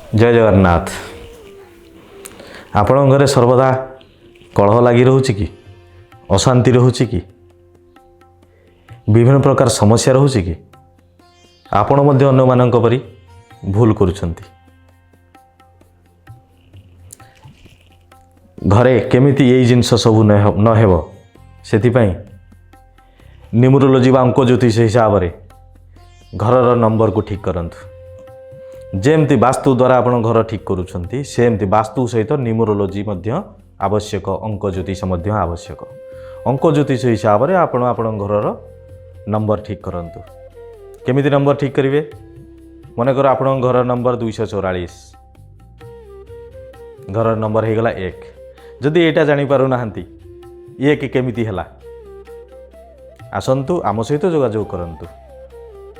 जय जगन्नाथ। आपण घरे सर्वदा कलह लगी रोचे कि अशांति रोचे कि विभिन्न प्रकार समस्या रोचे कि आपण मध्य अन्य मानक परी भूल करुछंती। घरे केमिति यही जिनस सब न हेबो सेथिपाई न्यूमरोलॉजी वा अंक ज्योतिष हिसाब से घरर नंबर को ठीक करंतु। जेमती वास्तु द्वारा आपण घर ठीक करुछंती सेमती वास्तु सहित न्यूमरोलॉजी मध्य आवश्यक, अंक ज्योतिष मध्य आवश्यक। अंक ज्योतिष हिसाब से आपण आपण घरर नंबर ठीक करंतु। केमिति नंबर ठीक करिवे? मनकर आपण घर नंबर 244, घर नंबर हो गला 1। जदि एटा जानी पारु नाहंती 1 केमिति हला, आसंतु आम सहित जोगाजोग करंतु।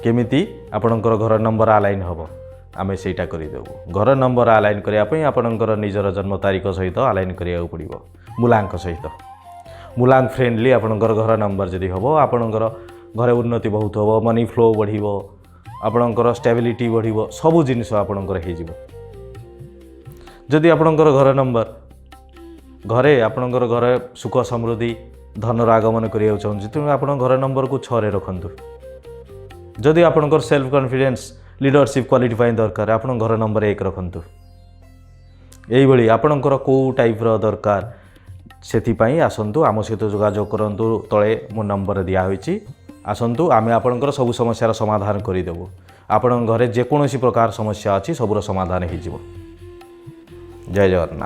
केमिति आपणकर घर नंबर अलाइन हबो आमे सेटा करिदेबु। घर नंबर अलाइन करिया पई आपणकर निजर जन्म तारीख सहित अलाइन करिया पड़िबो मूलांक सहित। मूलांक फ्रेंडली आपणकर घर नंबर जदि हबो आपणकर घरे उन्नति बहुत हबो, मनी फ्लो बढ़िबो, आपणकर स्टेबिलिटी बढ़िबो, सबु जिनिस आपणकर हे जिवो। जदि आपणकर घर नंबर घरे आपणकर घर सुख समृद्धि धनर आगमन करिया चाहूँ तेणु आपण घर नंबर को 6 रे रखंतु। जदि आपणकर सेल्फ कॉन्फिडेंस लीडरशिप क्वालिटी पाई दरकार आपण घर नंबर 1 रखंतु। एई भली आपणकर को टाइप रो दरकार सेथिपाई आसंतु आम सहित जोगाजोग करंतु। तळे मो नंबर दिया होईची, आसंतु आमे आपणकर सब समस्यार समाधान करिदेबु। आपण घरे जेकोसी प्रकार समस्या अछि सबुर समाधान हो जिवो। जय जगन्नाथ।